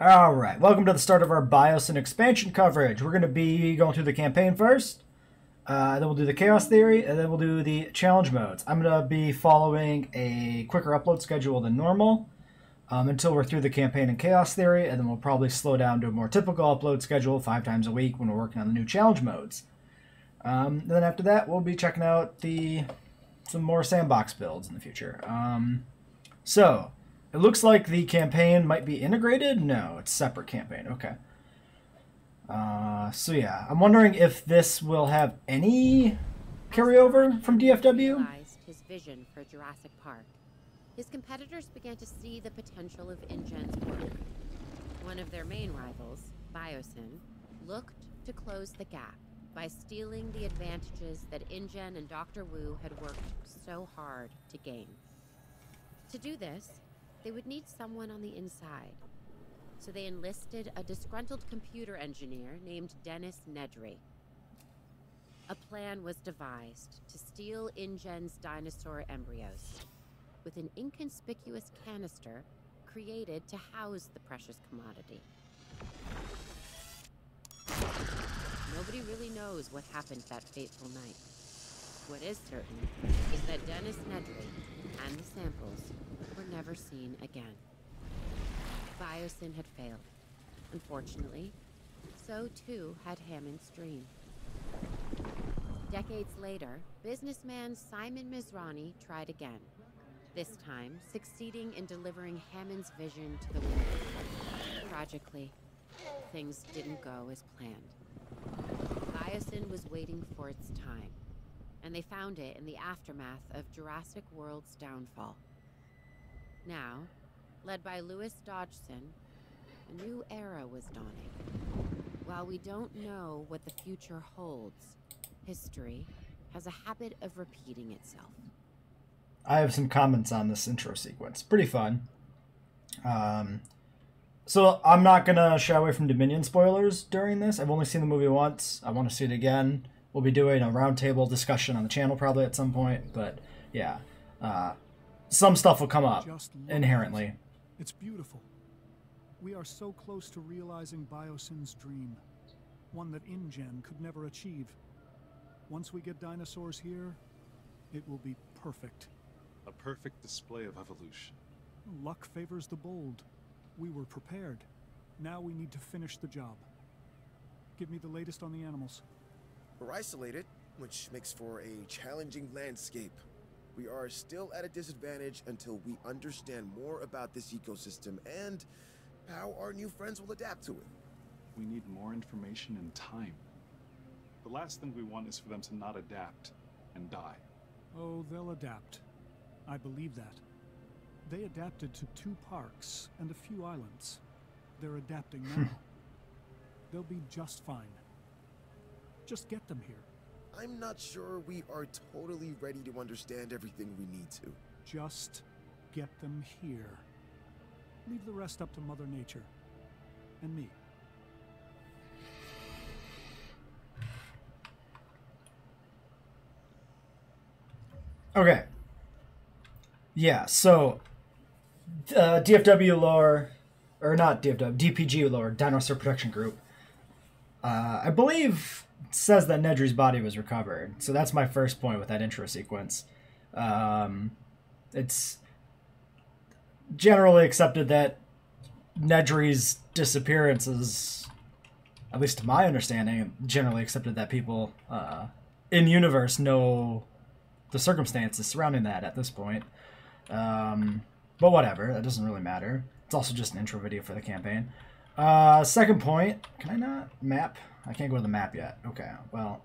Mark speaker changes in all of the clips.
Speaker 1: Alright, welcome to the start of our Biosyn expansion coverage. We're going to be going through the campaign first, then we'll do the chaos theory, and then we'll do the challenge modes. I'm going to be following a quicker upload schedule than normal until we're through the campaign and chaos theory, and then we'll probably slow down to a more typical upload schedule 5 times a week when we're working on the new challenge modes. Then after that, we'll be checking out some more sandbox builds in the future. So, it looks like the campaign might be integrated. No, it's separate campaign. Okay. So yeah, I'm wondering if this will have any carryover from DFW.
Speaker 2: Realized his vision for Jurassic Park. His competitors began to see the potential of InGen's work. One of their main rivals, Biosyn, looked to close the gap by stealing the advantages that InGen and Dr. Wu had worked so hard to gain. To do this, they would need someone on the inside. So they enlisted a disgruntled computer engineer named Dennis Nedry. A plan was devised to steal InGen's dinosaur embryos with an inconspicuous canister created to house the precious commodity. Nobody really knows what happened that fateful night. What is certain is that Dennis Nedry and the samples were never seen again. Biosyn had failed. Unfortunately, so too had Hammond's dream. Decades later, businessman Simon Mizrani tried again, this time succeeding in delivering Hammond's vision to the world. Tragically, things didn't go as planned. Biosyn was waiting for its time, and they found it in the aftermath of Jurassic World's downfall. Now, led by Louis Dodgson, a new era was dawning. While we don't know what the future holds, history has a habit of repeating itself.
Speaker 1: I have some comments on this intro sequence. Pretty fun. So I'm not going to shy away from Dominion spoilers during this. I've only seen the movie once. I want to see it again. We'll be doing a roundtable discussion on the channel probably at some point. But yeah, some stuff will come up inherently.
Speaker 3: It's beautiful. We are so close to realizing Biosyn's dream, one that InGen could never achieve. Once we get dinosaurs here, it will be perfect.
Speaker 4: A perfect display of evolution.
Speaker 3: Luck favors the bold. We were prepared. Now we need to finish the job. Give me the latest on the animals.
Speaker 5: We're isolated, which makes for a challenging landscape. We are still at a disadvantage until we understand more about this ecosystem and how our new friends will adapt to it.
Speaker 4: We need more information and time. The last thing we want is for them to not adapt and die.
Speaker 3: Oh, they'll adapt. I believe that. They adapted to 2 parks and a few islands. They're adapting now. They'll be just fine. Just get them here.
Speaker 5: I'm not sure we are totally ready to understand everything we need to.
Speaker 3: Just get them here. Leave the rest up to Mother Nature. And me.
Speaker 1: Okay. Yeah, so DFW lore, or not DFW, DPG lore, Dinosaur Protection Group, I believe says that Nedry's body was recovered. So that's my first point with that intro sequence. It's generally accepted that Nedry's disappearance is, at least to my understanding, generally accepted that people in universe know the circumstances surrounding that at this point. But whatever, that doesn't really matter. It's also just an intro video for the campaign. Second point, can I not map? I can't go to the map yet. Okay, well,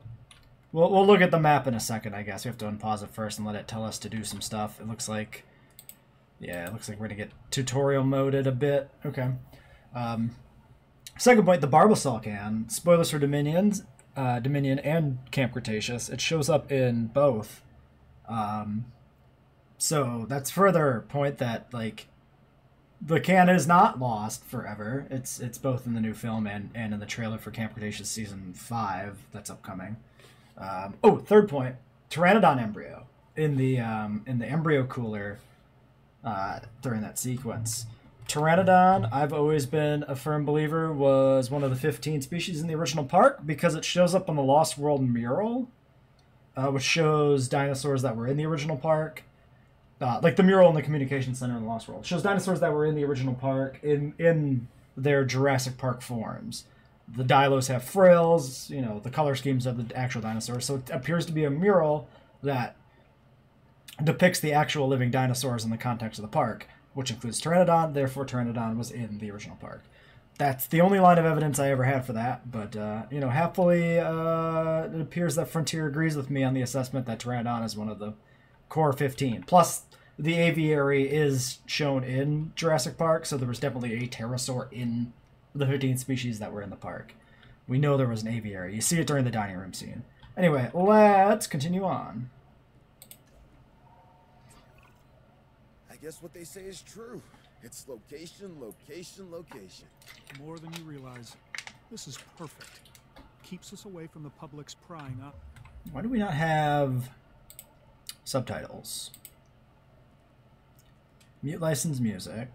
Speaker 1: we'll look at the map in a second, I guess. We have to unpause it first and let it tell us to do some stuff. It looks like, yeah, it looks like we're gonna get tutorial moded a bit. Okay. Second point, the Barbasol can. Spoilers for Dominion and Camp Cretaceous. It shows up in both. So that's further point that, like, the can is not lost forever. It's both in the new film and in the trailer for Camp Cretaceous Season 5 that's upcoming. Third point, Pteranodon embryo in the embryo cooler during that sequence. Pteranodon, I've always been a firm believer, was one of the 15 species in the original park because it shows up on the Lost World mural, which shows dinosaurs that were in the original park. Like the mural in the communication center in the Lost World. It shows dinosaurs that were in the original park in their Jurassic Park forms. The Dilos have frills, you know, the color schemes of the actual dinosaurs. So it appears to be a mural that depicts the actual living dinosaurs in the context of the park, which includes Pteranodon. Therefore, Pteranodon was in the original park. That's the only line of evidence I ever had for that. But, you know, happily, it appears that Frontier agrees with me on the assessment that Pteranodon is one of the core 15. Plus, the aviary is shown in Jurassic Park, so there was definitely a pterosaur in the 15 species that were in the park. We know there was an aviary. You see it during the dining room scene. Anyway, let's continue on.
Speaker 5: I guess what they say is true. It's location, location, location.
Speaker 3: More than you realize. This is perfect. Keeps us away from the public's prying up.
Speaker 1: Why do we not have subtitles? Mute licensed music.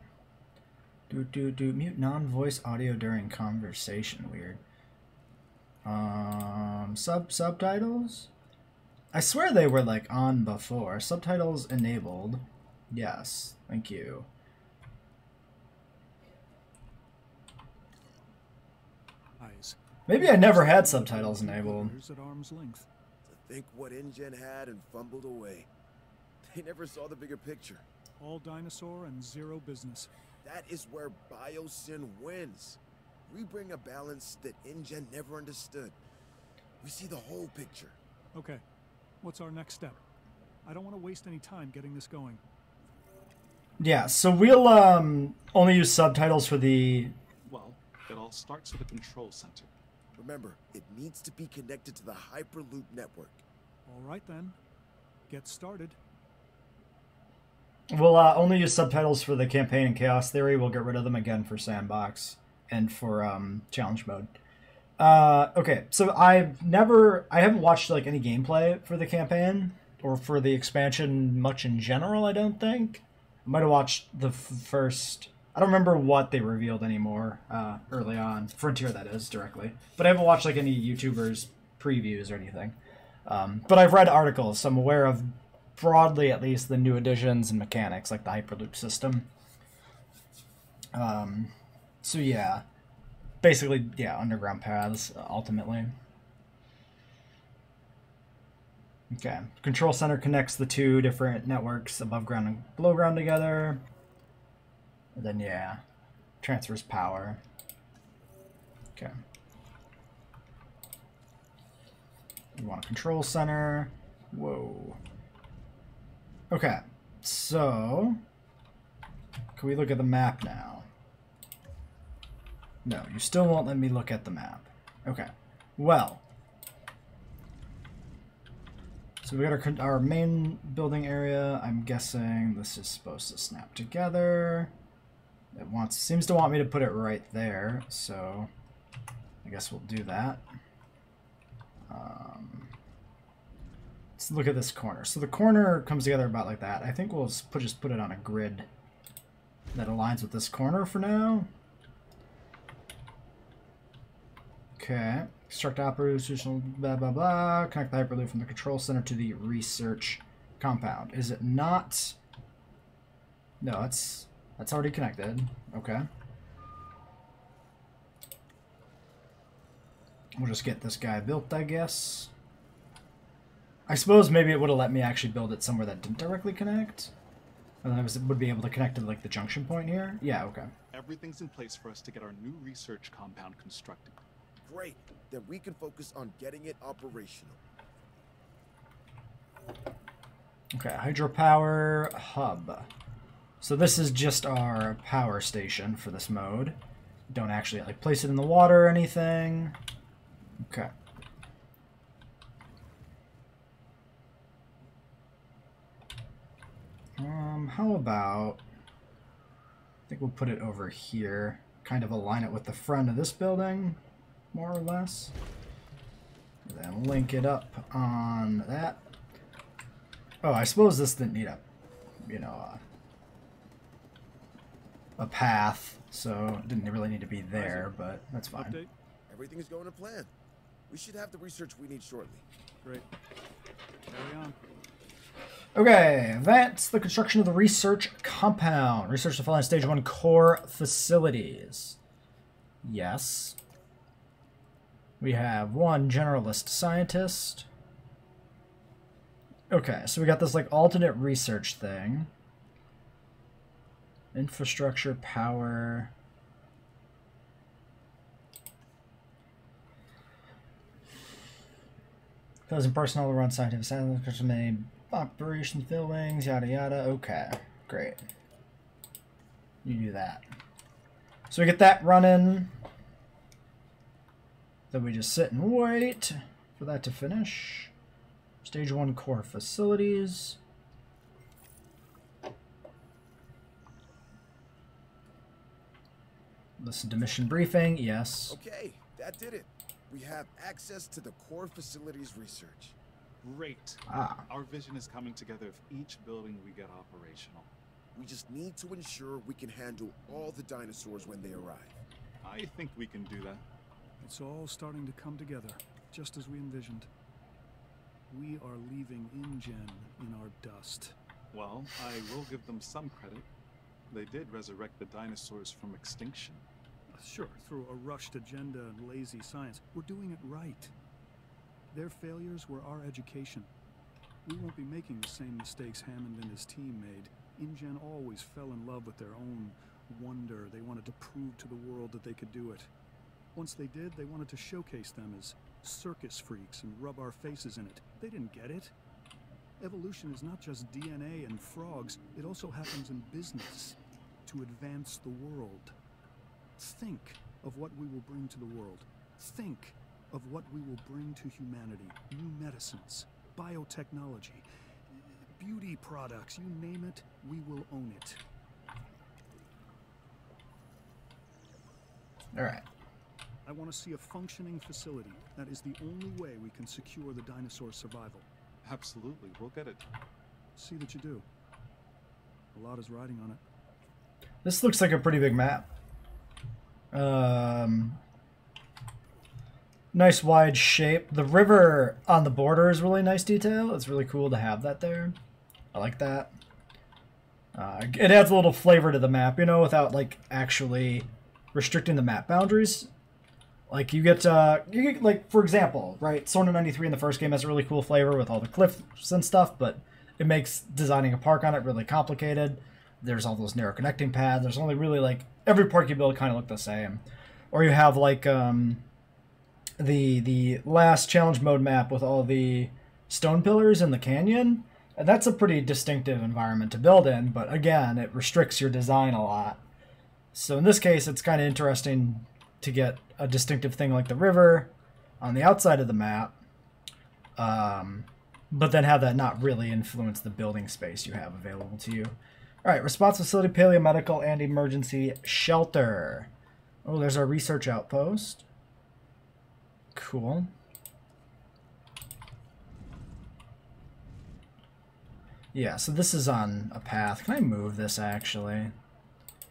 Speaker 1: Mute non-voice audio during conversation. Weird. Subtitles? I swear they were like on before. Subtitles enabled. Yes, thank you. Maybe I never had subtitles enabled.
Speaker 3: At arm's length.
Speaker 5: To think what InGen had and fumbled away. They never saw the bigger picture.
Speaker 3: All dinosaur and zero business.
Speaker 5: That is where Biosyn wins. We bring a balance that InGen never understood. We see the whole picture.
Speaker 3: Okay, what's our next step? I don't want to waste any time getting this going.
Speaker 1: Yeah, so we'll only use subtitles for the...
Speaker 4: Well, it all starts with the control center.
Speaker 5: Remember, it needs to be connected to the Hyperloop network.
Speaker 3: All right then, get started.
Speaker 1: We'll only use subtitles for the campaign and chaos theory. We'll get rid of them again for sandbox and for challenge mode. Okay, so I haven't watched like any gameplay for the campaign or for the expansion much in general. I don't think. I might have watched the first. I don't remember what they revealed anymore early on. Frontier, that is, directly. But I haven't watched like any YouTubers previews or anything. But I've read articles, so I'm aware of broadly at least the new additions and mechanics, like the Hyperloop system. So yeah, basically, yeah, underground paths, ultimately. Okay, control center connects the two different networks, above ground and below ground, together. And then, yeah, transfers power. Okay. We want a control center. Whoa. Okay, so can we look at the map now? No, you still won't let me look at the map. Okay, well, so we got our main building area. I'm guessing this is supposed to snap together. It seems to want me to put it right there, so I guess we'll do that. Let's look at this corner. So the corner comes together about like that. I think we'll just put it on a grid that aligns with this corner for now. Okay. Construct operational blah blah blah. Connect the Hyperloop from the control center to the research compound. Is it not? No, that's already connected. Okay. We'll just get this guy built, I guess. I suppose maybe it would have let me actually build it somewhere that didn't directly connect. And then it would be able to connect to like the junction point here. Yeah, okay.
Speaker 4: Everything's in place for us to get our new research compound constructed.
Speaker 5: Great. Then we can focus on getting it operational.
Speaker 1: Okay, Hydropower Hub. So this is just our power station for this mode. Don't actually like place it in the water or anything. Okay. How about, I think we'll put it over here, kind of align it with the front of this building, more or less. And then link it up on that. Oh, I suppose this didn't need a, you know, a path, so it didn't really need to be there, but that's fine.
Speaker 3: Update?
Speaker 5: Everything is going to plan. We should have the research we need shortly.
Speaker 3: Great. Carry on.
Speaker 1: Okay, that's the construction of the research compound. Research to fill in stage 1 core facilities. Yes. We have 1 generalist scientist. Okay, so we got this like alternate research thing. Infrastructure, power. Doesn't personnel to run scientific science, many operations, buildings, yada yada. Okay, great. You do that. So we get that running. Then we just sit and wait for that to finish. Stage 1 core facilities. Listen to mission briefing, yes.
Speaker 5: Okay, that did it. We have access to the core facilities research.
Speaker 4: Great.
Speaker 1: Ah.
Speaker 4: Our vision is coming together if each building we get operational.
Speaker 5: We just need to ensure we can handle all the dinosaurs when they arrive.
Speaker 4: I think we can do that.
Speaker 3: It's all starting to come together, just as we envisioned. We are leaving InGen in our dust.
Speaker 4: Well, I will give them some credit. They did resurrect the dinosaurs from extinction.
Speaker 3: Sure, through a rushed agenda and lazy science. We're doing it right. Their failures were our education. We won't be making the same mistakes Hammond and his team made. InGen always fell in love with their own wonder. They wanted to prove to the world that they could do it. Once they did, they wanted to showcase them as circus freaks and rub our faces in it. They didn't get it. Evolution is not just DNA and frogs. It also happens in business to advance the world. Think of what we will bring to the world. Think of what we will bring to humanity. New medicines, biotechnology, beauty products, you name it, we will own it.
Speaker 1: All right.
Speaker 3: I want to see a functioning facility. That is the only way we can secure the dinosaur survival.
Speaker 4: Absolutely, we'll get it.
Speaker 3: See that you do. A lot is riding on it.
Speaker 1: This looks like a pretty big map. Nice wide shape. The river on the border is really nice detail. It's really cool to have that there. I like that. It adds a little flavor to the map, you know, without like actually restricting the map boundaries. Like you get like, for example, right, Sorna 93 in the first game has a really cool flavor with all the cliffs and stuff, but it makes designing a park on it really complicated. There's all those narrow connecting paths. There's only really like every park you build kind of look the same. Or you have like the last challenge mode map with all the stone pillars in the canyon. And that's a pretty distinctive environment to build in, but again, it restricts your design a lot. So in this case, it's kind of interesting to get a distinctive thing like the river on the outside of the map, but then have that not really influence the building space you have available to you. All right, response facility, paleomedical, and emergency shelter. Oh, there's our research outpost. Cool. Yeah, so this is on a path. Can I move this, actually?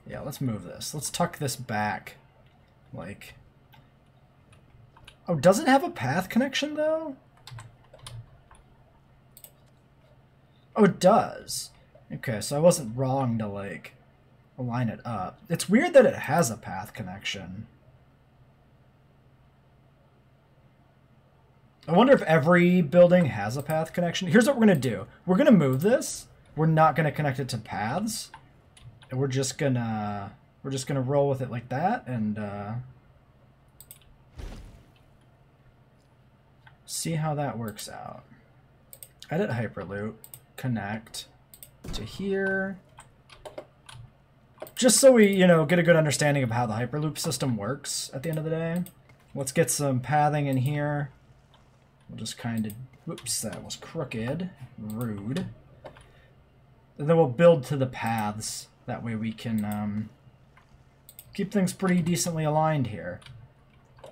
Speaker 1: Yeah, let's move this. Let's tuck this back. Like... Oh, does it have a path connection, though? Oh, it does. Okay, so I wasn't wrong to, like, align it up. It's weird that it has a path connection. I wonder if every building has a path connection. Here's what we're going to do. We're going to move this. We're not going to connect it to paths. And we're just going to roll with it like that and see how that works out. Edit Hyperloop. Connect to here. Just so we, you know, get a good understanding of how the Hyperloop system works at the end of the day. Let's get some pathing in here. We'll just kind of, whoops, that was crooked, rude. And then we'll build to the paths. That way we can keep things pretty decently aligned here.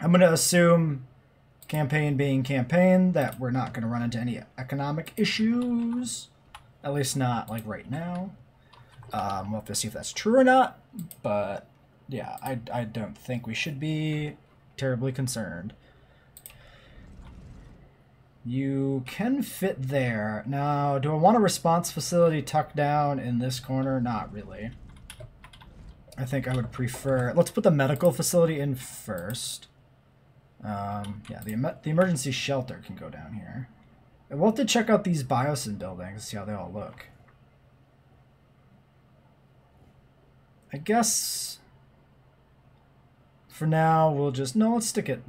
Speaker 1: I'm going to assume, campaign being campaign, that we're not going to run into any economic issues. At least not like right now. We'll have to see if that's true or not, but yeah, I don't think we should be terribly concerned. You can fit there. Now, do I want a response facility tucked down in this corner? Not really. I think I would prefer... Let's put the medical facility in first. Yeah, the emergency shelter can go down here. And we'll have to check out these Biosyn buildings, see how they all look. I guess... For now, we'll just... No, let's stick it.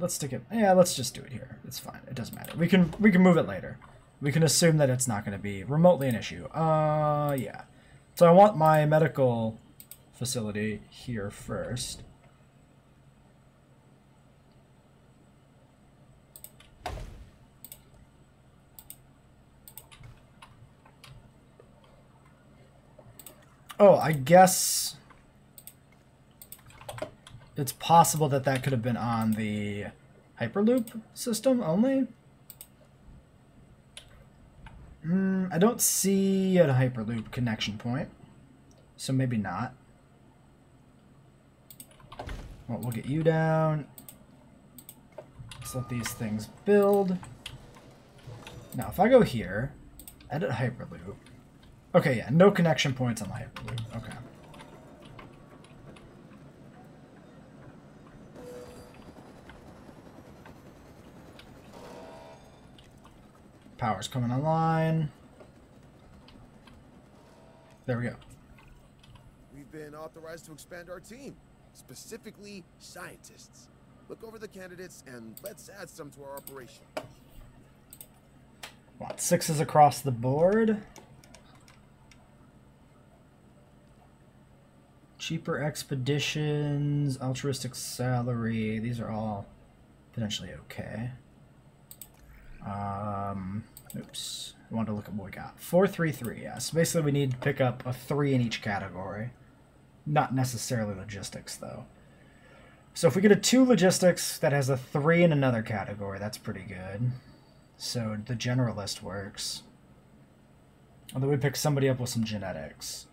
Speaker 1: Yeah, let's just do it here. It's fine. It doesn't matter. We can move it later. We can assume that it's not going to be remotely an issue. Yeah. So I want my medical facility here first. Oh, I guess it's possible that that could have been on the Hyperloop system only. I don't see a Hyperloop connection point, so maybe not. Well, we'll get you down. Let's let these things build. Now, if I go here, edit Hyperloop. Okay, yeah, no connection points on the Hyperloop. Okay. Power's coming online. There we go.
Speaker 5: We've been authorized to expand our team, specifically scientists. Look over the candidates and let's add some to our operation.
Speaker 1: Want 6s across the board. Cheaper expeditions, altruistic salary. These are all potentially okay. Oops. I wanted to look at what we got. 433, yeah. So basically we need to pick up a 3 in each category. Not necessarily logistics, though. So if we get a 2 logistics that has a 3 in another category, that's pretty good. So the generalist works. Although we pick somebody up with some genetics.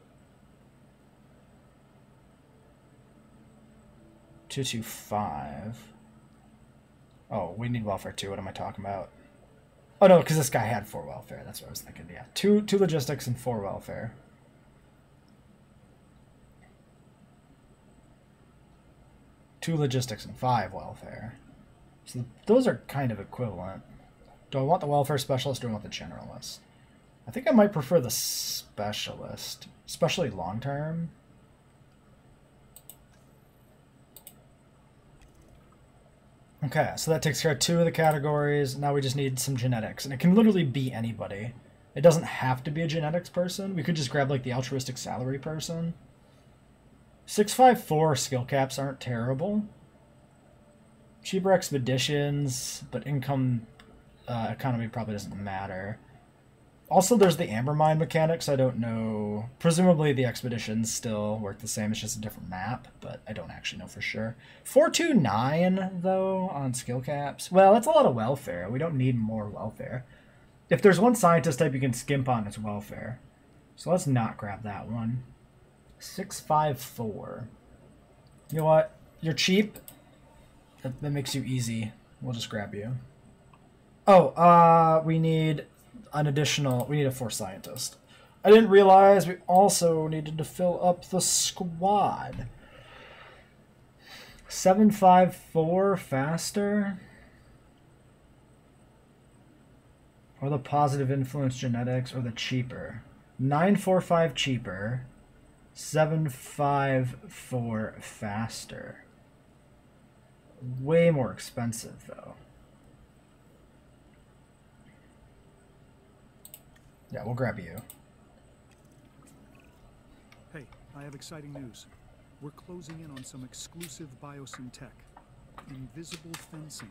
Speaker 1: 225. Oh, we need welfare too. What am I talking about? Oh no, because this guy had 4 welfare. That's what I was thinking. Yeah, two logistics and 4 welfare. Two logistics and 5 welfare. So those are kind of equivalent. Do I want the welfare specialist or do I want the generalist? I think I might prefer the specialist, especially long term. Okay, so that takes care of 2 of the categories. Now we just need some genetics. And it can literally be anybody. It doesn't have to be a genetics person. We could just grab, like, the altruistic salary person. 654 skill caps aren't terrible. Cheaper expeditions, but income economy probably doesn't matter. Also, there's the amber mine mechanics. I don't know. Presumably the expeditions still work the same. It's just a different map, but I don't actually know for sure. 429, though, on skill caps. Well, that's a lot of welfare. We don't need more welfare. If there's one scientist type you can skimp on, it's welfare. So let's not grab that one. 654. You know what? You're cheap. That makes you easy. We'll just grab you. Oh, we need an additional... We need a 4th scientist. I didn't realize we also needed to fill up the squad. 754 faster. Or the positive influence genetics, or the cheaper. 945 cheaper. 754 faster. Way more expensive, though. Yeah, we'll grab you.
Speaker 3: Hey, I have exciting news. We're closing in on some exclusive Biosyn tech. Invisible fencing.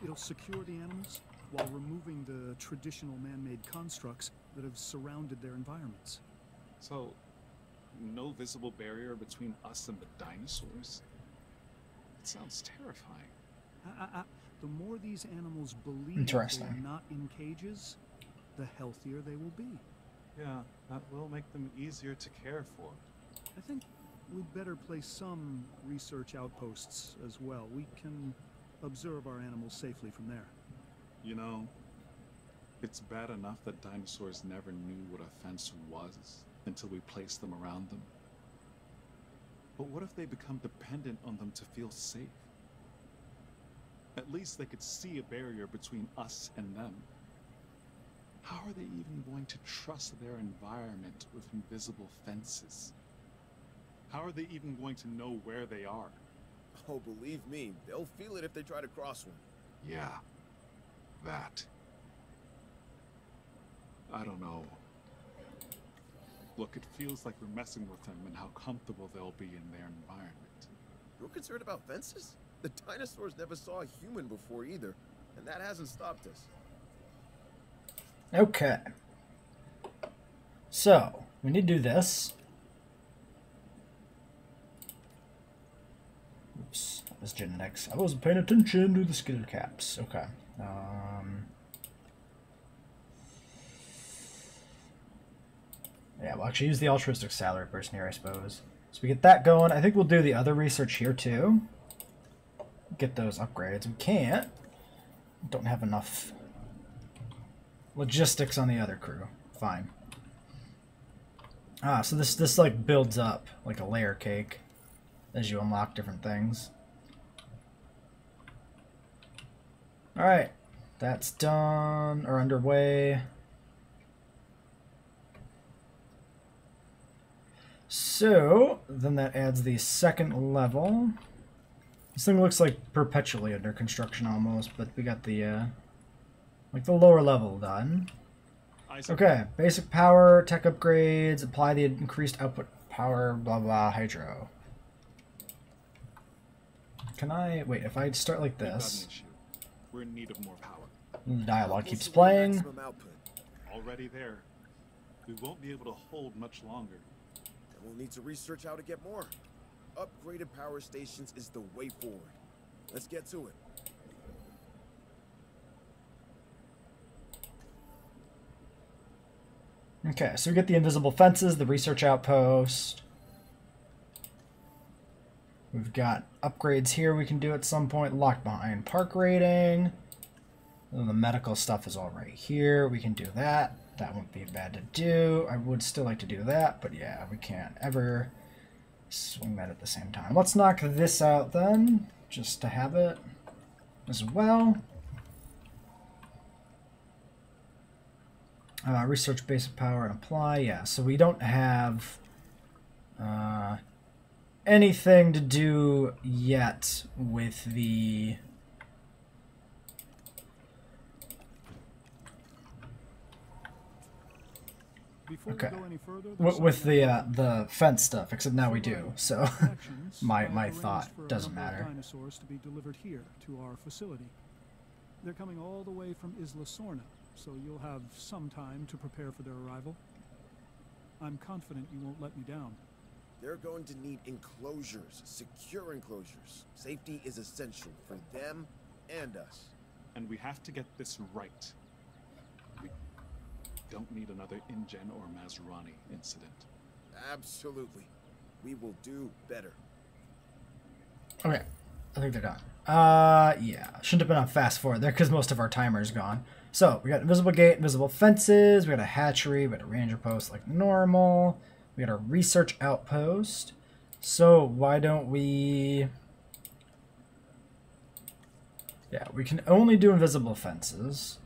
Speaker 3: It'll secure the animals while removing the traditional man-made constructs that have surrounded their environments.
Speaker 4: So, no visible barrier between us and the dinosaurs? It sounds terrifying.
Speaker 3: The more these animals believe
Speaker 1: Interesting.
Speaker 3: they're not in cages, the healthier they will be.
Speaker 4: Yeah, that will make them easier to care for.
Speaker 3: I think we'd better place some research outposts as well. We can observe our animals safely from there.
Speaker 4: You know, it's bad enough that dinosaurs never knew what a fence was until we placed them around them. But what if they become dependent on them to feel safe? At least they could see a barrier between us and them. How are they even going to trust their environment with invisible fences? How are they even going to know where they are?
Speaker 5: Oh, believe me, they'll feel it if they try to cross one.
Speaker 4: Yeah, that. I don't know. Look, it feels like we're messing with them and how comfortable they'll be in their environment.
Speaker 5: You're concerned about fences? The dinosaurs never saw a human before either, and that hasn't stopped us.
Speaker 1: Okay. So, we need to do this. Oops, that was genetics. I wasn't paying attention to the skill caps. Okay. Yeah, we'll actually use the altruistic salary person here, I suppose. So we get that going. I think we'll do the other research here, too. Get those upgrades. We can't. Don't have enough logistics on the other crew. Fine. Ah, so this like builds up like a layer cake as you unlock different things. Alright. That's done or underway. So then that adds the second level. This thing looks like perpetually under construction almost, but we got the like the lower level done. Okay, basic power, tech upgrades, apply the increased output power, blah blah, hydro. Can I wait? If I start like this,
Speaker 4: we're in need of more power.
Speaker 1: The dialogue keeps playing.
Speaker 4: Already there. We won't be able to hold much longer.
Speaker 5: And we'll need to research how to get more. Upgraded power stations is the way forward. Let's get to it.
Speaker 1: Okay, so we get the invisible fences, the research outpost. We've got upgrades here we can do at some point. Locked behind park rating. And the medical stuff is all right here. We can do that. That won't be bad to do. I would still like to do that, but yeah, we can't ever swing that at the same time. Let's knock this out then, just to have it as well. Research basic power and apply. Yeah, so we don't have anything to do yet with the
Speaker 3: Okay.
Speaker 1: With the fence stuff, except now we do. So my thought doesn't matter.
Speaker 3: Dinosaurs to be delivered here to our facility. They're coming all the way from Isla Sorna, so you'll have some time to prepare for their arrival. I'm confident you won't let me down.
Speaker 5: They're going to need enclosures, secure enclosures. Safety is essential for them and us.
Speaker 4: And we have to get this right. We don't need another InGen or Mazrani incident.
Speaker 5: Absolutely. We will do better.
Speaker 1: Okay, I think they're done. Yeah, shouldn't have been on fast forward there because most of our timer is gone. So we got invisible gate, invisible fences, we got a hatchery, we got a ranger post like normal, we got a research outpost. So why don't we... Yeah, we can only do invisible fences.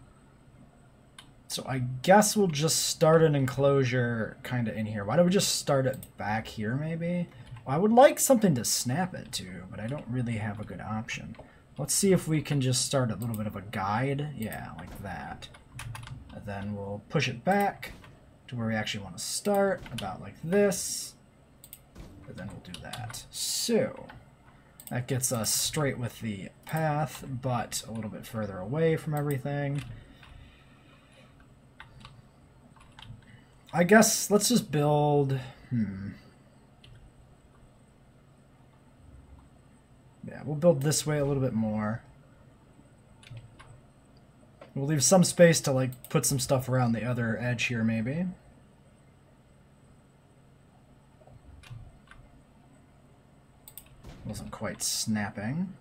Speaker 1: So I guess we'll just start an enclosure kind of in here. Why don't we just start it back here maybe? Well, I would like something to snap it to, but I don't really have a good option. Let's see if we can just start a little bit of a guide. Yeah, like that. And then we'll push it back to where we actually want to start, about like this. And then we'll do that. So that gets us straight with the path, but a little bit further away from everything. I guess let's just build... Yeah, we'll build this way a little bit more. We'll leave some space to like put some stuff around the other edge here maybe. Wasn't quite snapping.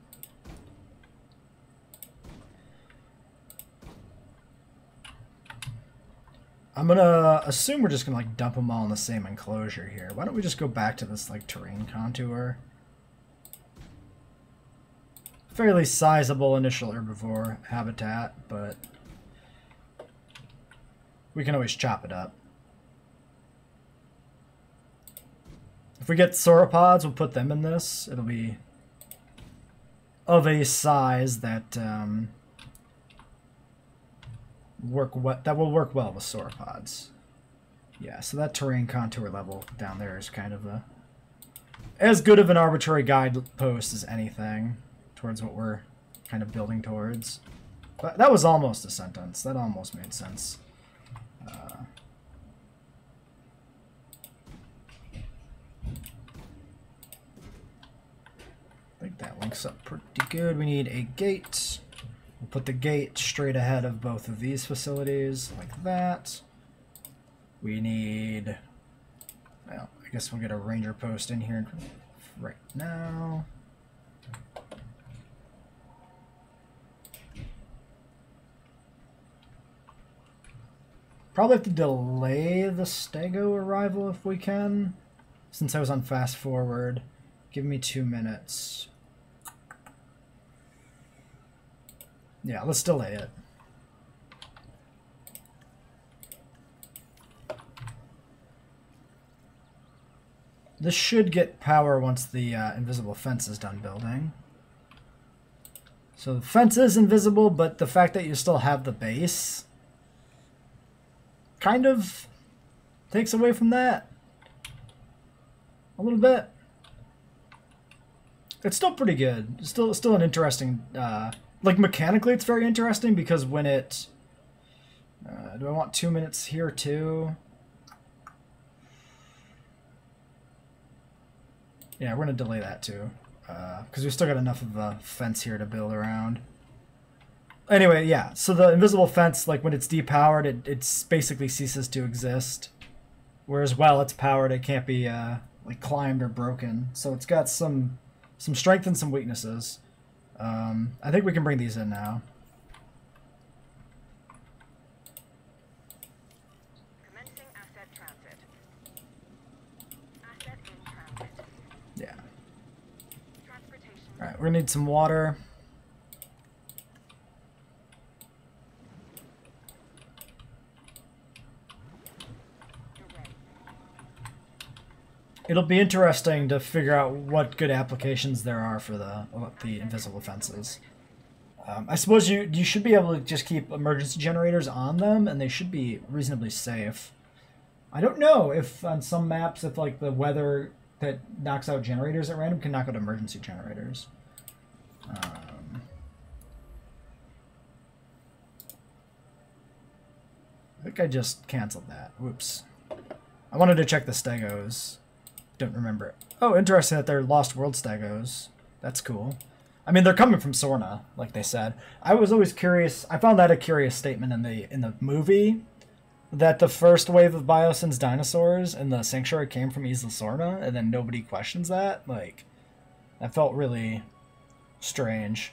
Speaker 1: I'm gonna assume we're just gonna like dump them all in the same enclosure here. Why don't we just go back to this like terrain contour? Fairly sizable initial herbivore habitat, but we can always chop it up. If we get sauropods, we'll put them in this. It'll be of a size that will work well with sauropods. Yeah, so that terrain contour level down there is kind of as good of an arbitrary guidepost as anything towards what we're kind of building towards. But that was almost a sentence. That almost made sense. I think that links up pretty good. We need a gate. We'll put the gate straight ahead of both of these facilities, like that. We need... Well, I guess we'll get a ranger post in here right now. Probably have to delay the Stego arrival if we can, since I was on fast forward. Give me 2 minutes. Yeah, let's delay it. This should get power once the invisible fence is done building. So the fence is invisible, but the fact that you still have the base kind of takes away from that a little bit. It's still pretty good. It's still an interesting, like mechanically it's very interesting because when it, do I want 2 minutes here too? Yeah, we're going to delay that too, because we still got enough of a fence here to build around. Anyway, yeah, so the invisible fence, like when it's depowered, it basically ceases to exist. Whereas while it's powered, it can't be like climbed or broken. So it's got some strength and some weaknesses. I think we can bring these in now.
Speaker 6: Commencing asset transit. Asset in transit.
Speaker 1: Yeah.
Speaker 6: Transportation.
Speaker 1: All right, we're gonna need some water. It'll be interesting to figure out what good applications there are for the invisible fences. I suppose you should be able to just keep emergency generators on them, and they should be reasonably safe. I don't know if on some maps, if like the weather that knocks out generators at random can knock out emergency generators. I think I just canceled that. Whoops. I wanted to check the stegos. Don't remember it. Oh, interesting that they're Lost World stegos. That's cool. I mean, they're coming from Sorna, like they said. I was always curious. I found that a curious statement in the movie, that the first wave of Biosyn's dinosaurs in the sanctuary came from Isla Sorna, and then nobody questions that. Like, that felt really strange.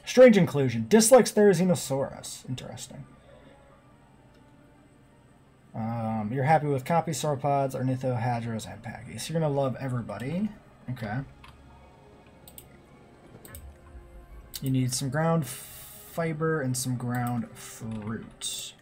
Speaker 1: Strange inclusion. Dislikes Therizinosaurus. Interesting. You're happy with copy sauropods, ornitho, hadros, and packies. So you're gonna love everybody. Okay. You need some ground fiber and some ground fruit.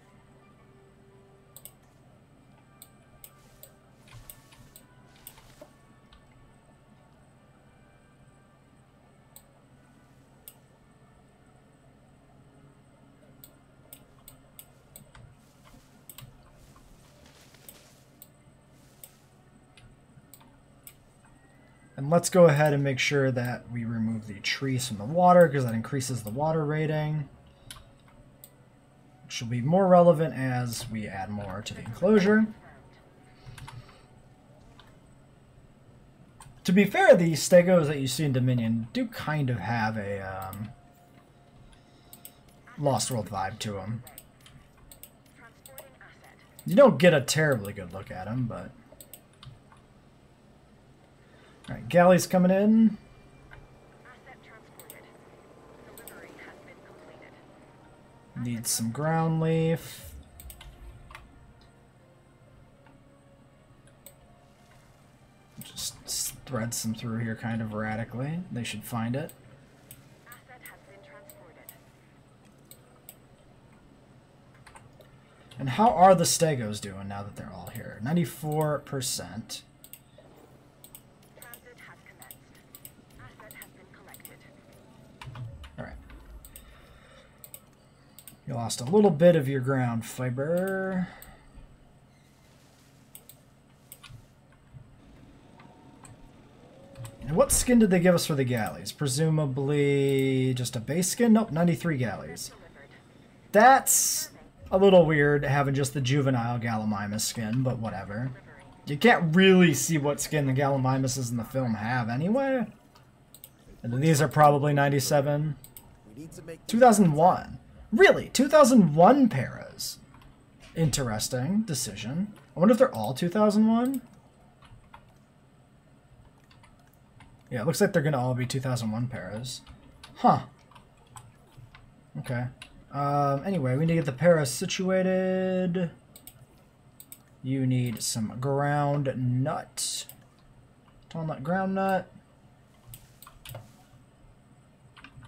Speaker 1: And let's go ahead and make sure that we remove the trees from the water, because that increases the water rating. Which will be more relevant as we add more to the enclosure. To be fair, the stegos that you see in Dominion do kind of have a Lost World vibe to them. You don't get a terribly good look at them, but... Alright, galley's coming in.
Speaker 6: Asset transported. Delivery has been completed.
Speaker 1: Need some ground leaf. Just thread some through here kind of erratically. They should find it.
Speaker 6: Asset has been transported.
Speaker 1: And how are the Stegos doing now that they're all here? 94%.
Speaker 6: Transit has commenced. Asset has been collected.
Speaker 1: Alright. You lost a little bit of your ground fiber. And what skin did they give us for the galleys? Presumably just a base skin? Nope, 93 galleys.
Speaker 6: Delivered.
Speaker 1: That's a little weird having just the juvenile Gallimimus skin, but whatever. You can't really see what skin the Gallimimuses in the film have anyway. And then these are probably 97.
Speaker 5: We need to make
Speaker 1: 2001. Really? 2001 paras. Interesting decision. I wonder if they're all 2001? Yeah, it looks like they're going to all be 2001 paras. Huh. Okay. Anyway, we need to get the paras situated. You need some ground nut. Tall nut, ground nut.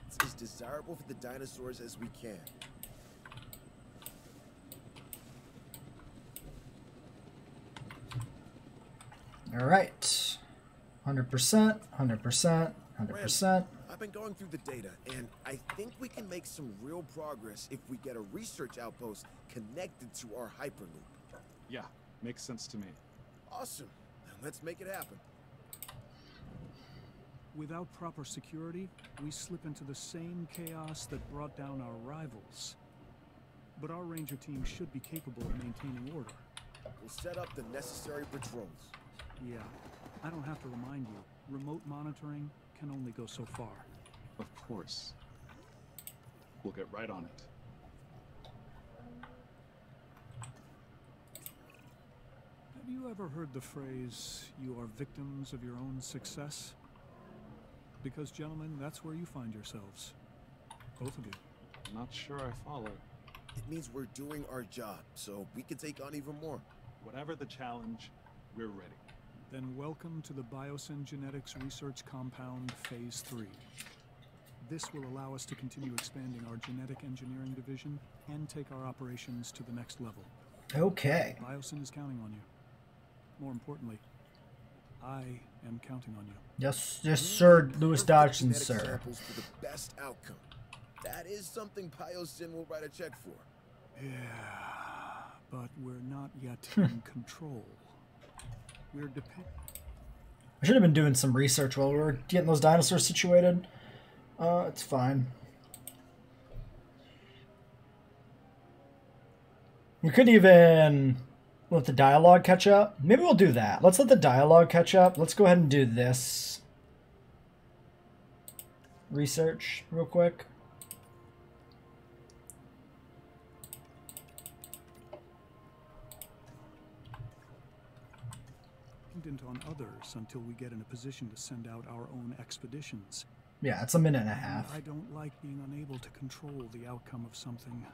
Speaker 5: It's as desirable for the dinosaurs as we can.
Speaker 1: All right. 100%, 100%, 100%.
Speaker 5: I've been going through the data, and I think we can make some real progress if we get a research outpost connected to our Hyperloop.
Speaker 4: Yeah, makes sense to me.
Speaker 5: Awesome. Then let's make it happen.
Speaker 3: Without proper security, we slip into the same chaos that brought down our rivals. But our ranger team should be capable of maintaining order.
Speaker 5: We'll set up the necessary patrols.
Speaker 3: Yeah, I don't have to remind you, remote monitoring can only go so far.
Speaker 4: Of course. We'll get right on it.
Speaker 3: Have you ever heard the phrase, "You are victims of your own success"? Because, gentlemen, that's where you find yourselves. Both of you.
Speaker 4: Not sure I follow.
Speaker 5: It means we're doing our job, so we can take on even more.
Speaker 4: Whatever the challenge, we're ready.
Speaker 3: Then welcome to the Biosyn Genetics Research Compound Phase 3. This will allow us to continue expanding our genetic engineering division and take our operations to the next level.
Speaker 1: Okay.
Speaker 3: Biosyn is counting on you. More importantly, I am counting on you.
Speaker 1: Yes, yes, sir, Louis
Speaker 5: Perfect
Speaker 1: Dodgson,
Speaker 5: genetic
Speaker 1: sir.
Speaker 5: samples for the best outcome. That is something Biosyn will write a check for.
Speaker 3: Yeah, but we're not yet in control. We're
Speaker 1: I should have been doing some research while we were getting those dinosaurs situated. It's fine. We could even let the dialogue catch up. Maybe we'll do that. Let's let the dialogue catch up. Let's go ahead and do this research real quick.
Speaker 3: on others until we get in a position to send out our own expeditions.
Speaker 1: Yeah, it's a minute and a half.
Speaker 3: I don't like being unable to control the outcome of something.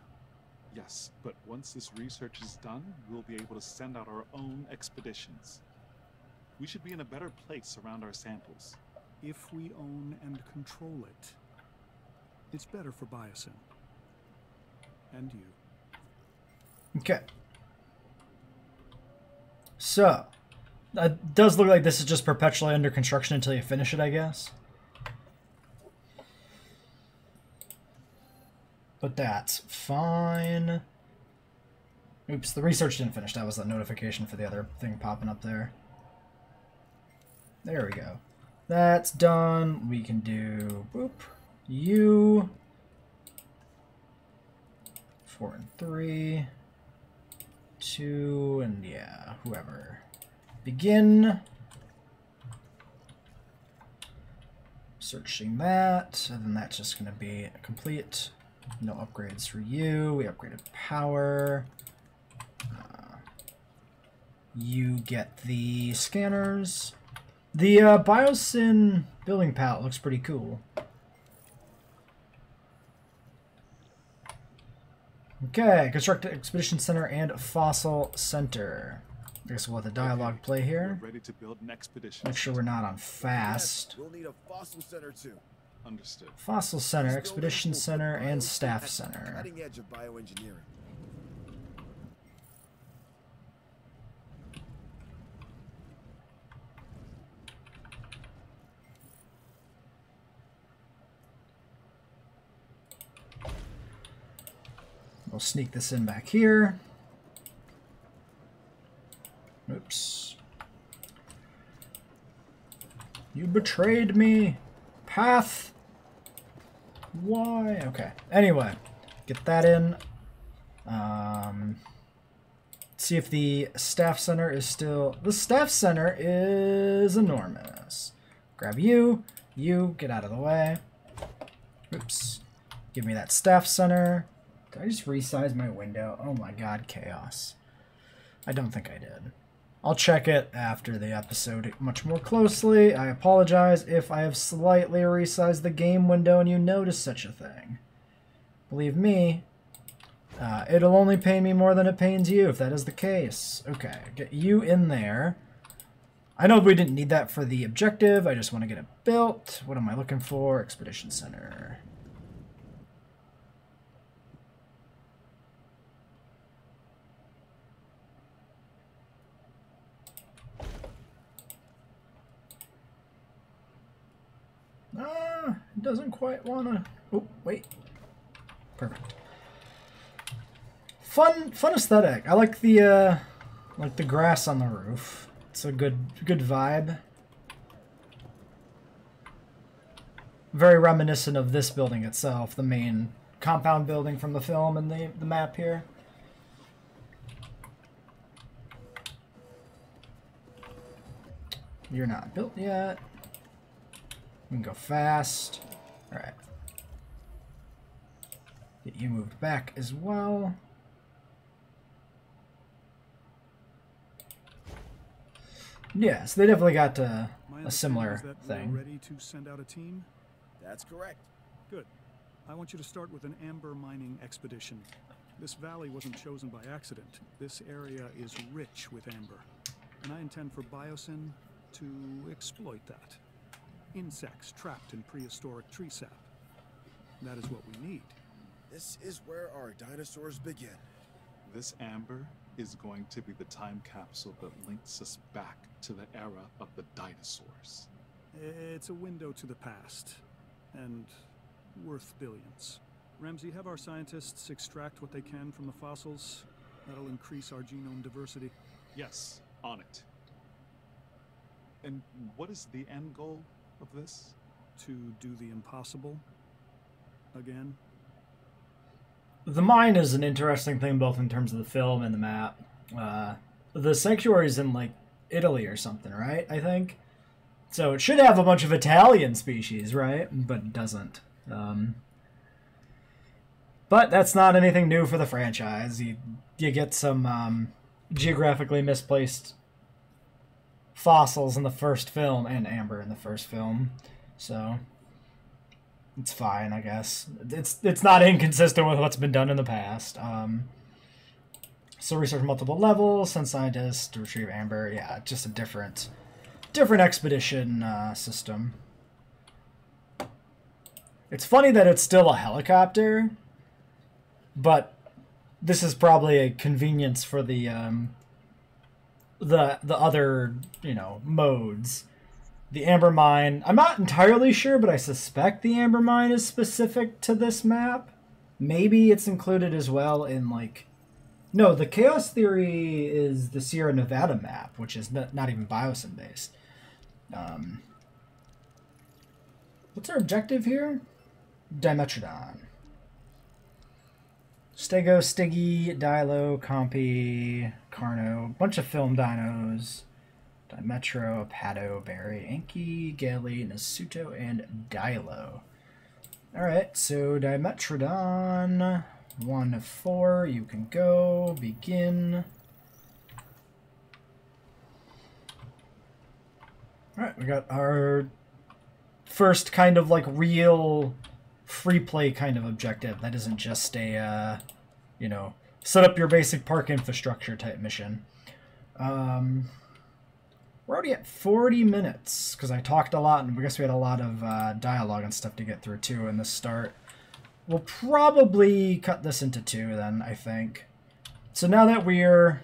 Speaker 4: Yes, but once this research is done, we'll be able to send out our own expeditions. We should be in a better place around our samples.
Speaker 3: If we own and control it, it's better for Biosyn. And you.
Speaker 1: Okay. So, it does look like this is just perpetually under construction until you finish it, I guess. But that's fine. Oops, the research didn't finish. That was the notification for the other thing popping up there. There we go. That's done. We can do, boop, you. 4 and 3. 2, and yeah, whoever. Begin. Searching that, and then that's just going to be complete. No upgrades for you. We upgraded power. You get the scanners. The Biosyn building palette looks pretty cool. Okay, construct expedition center and fossil center. I guess we'll let the dialogue play here.
Speaker 4: We're ready to build an expedition.
Speaker 1: Make sure we're not on fast.
Speaker 5: Yes, we'll need a fossil center too.
Speaker 4: Understood.
Speaker 1: Fossil center, expedition center, and staff center.
Speaker 5: Cutting edge of bioengineering.
Speaker 1: We'll sneak this in back here. Oops. You betrayed me. Path. Why? Okay. Anyway, get that in. See if the staff center is still... The staff center is enormous. Grab you. You, get out of the way. Oops. Give me that staff center. Did I just resize my window? Oh my god, chaos. I don't think I did. I'll check it after the episode much more closely. I apologize if I have slightly resized the game window and you notice such a thing. Believe me, it'll only pain me more than it pains you if that is the case. Okay, get you in there. I know we didn't need that for the objective. I just want to get it built. What am I looking for? Expedition Center. It doesn't quite wanna... Oh, wait. Perfect. Fun aesthetic. I like the grass on the roof. It's a good vibe. Very reminiscent of this building itself, the main compound building from the film and the map here. You're not built yet. We can go fast. Alright. Get you moved back as well. Yeah, so they definitely got a similar thing.
Speaker 3: Ready to send out a team?
Speaker 5: That's correct.
Speaker 3: Good. I want you to start with an amber mining expedition. This valley wasn't chosen by accident. This area is rich with amber. And I intend for Biosyn to exploit that. Insects trapped in prehistoric tree sap. That is what we need.
Speaker 5: This is where our dinosaurs begin.
Speaker 4: This amber is going to be the time capsule that links us back to the era of the dinosaurs.
Speaker 3: It's a window to the past, and worth billions. Ramsey, have our scientists extract what they can from the fossils. That'll increase our genome diversity.
Speaker 4: Yes, on it. And what is the end goal of this?
Speaker 3: To do the impossible again.
Speaker 1: The mine is an interesting thing both in terms of the film and the map. The sanctuary's in like Italy or something, right? I think. So it should have a bunch of Italian species, right? But it doesn't. But that's not anything new for the franchise. You get some geographically misplaced fossils in the first film and amber in the first film, so it's fine, I guess. It's not inconsistent with what's been done in the past. So research multiple levels, send scientists to retrieve amber. Yeah, just a different expedition system. It's funny that it's still a helicopter, but this is probably a convenience for the other, modes. The amber mine, I'm not entirely sure, but I suspect the amber mine is specific to this map. Maybe it's included as well in, no, the Chaos Theory is the Sierra Nevada map, which is not even Biosyn based. What's our objective here? Dimetrodon. Stego, Stiggy, Dilo, Compy, Carno, bunch of film dinos. Dimetro, Pato, Barry, Anki, Gali, Nasuto, and Dilo. Alright, so Dimetrodon, 1 of 4, you can go, begin. Alright, we got our first kind of like real free play kind of objective. That isn't just a, you know, set up your basic park infrastructure type mission. We're already at 40 minutes because I talked a lot, and I guess we had a lot of dialogue and stuff to get through too in the start. We'll probably cut this into 2 then, I think. So now that we're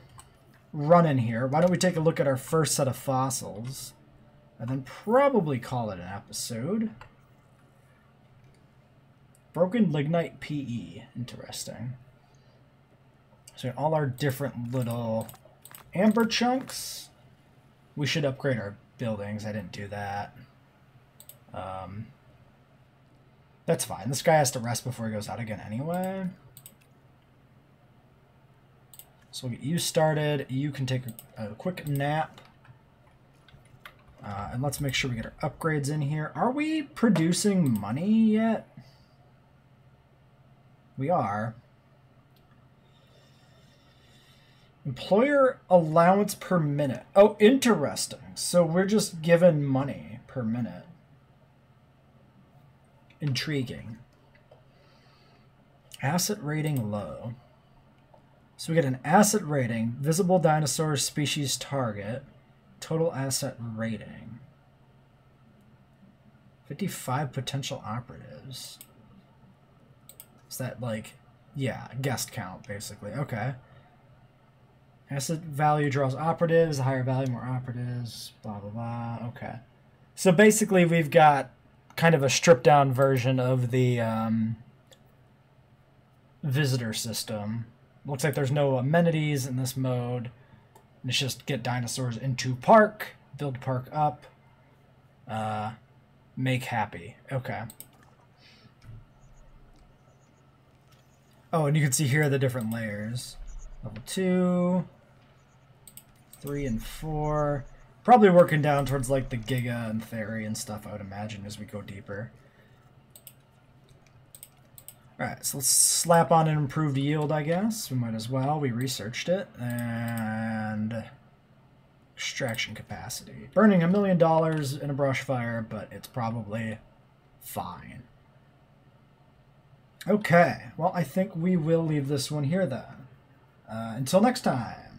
Speaker 1: running here, why don't we take a look at our first set of fossils and then probably call it an episode. Broken lignite PE. Interesting. So all our different little amber chunks. We should upgrade our buildings. I didn't do that. That's fine. This guy has to rest before he goes out again anyway. So we'll get you started. You can take a quick nap. And let's make sure we get our upgrades in here. Are we producing money yet? We are. Employer allowance per minute. Oh, interesting. So we're just given money per minute. Intriguing. Asset rating low. So we get an asset rating, visible dinosaur species target, total asset rating. 55 potential operatives. Is that like, yeah, guest count basically. Okay. Asset value draws operatives, higher value, more operatives, blah, blah, blah. Okay. So basically we've got kind of a stripped down version of the visitor system. Looks like there's no amenities in this mode. It's just get dinosaurs into park, build park up, make happy. Okay. Oh, and you can see here the different layers. Level 2, 3, and 4. Probably working down towards like the Giga and Theory and stuff, I would imagine, as we go deeper. Alright, so let's slap on an improved yield, I guess. We might as well. We researched it. And extraction capacity. Burning $1 million in a brush fire, but it's probably fine. Okay, well, I think we will leave this one here then. Until next time.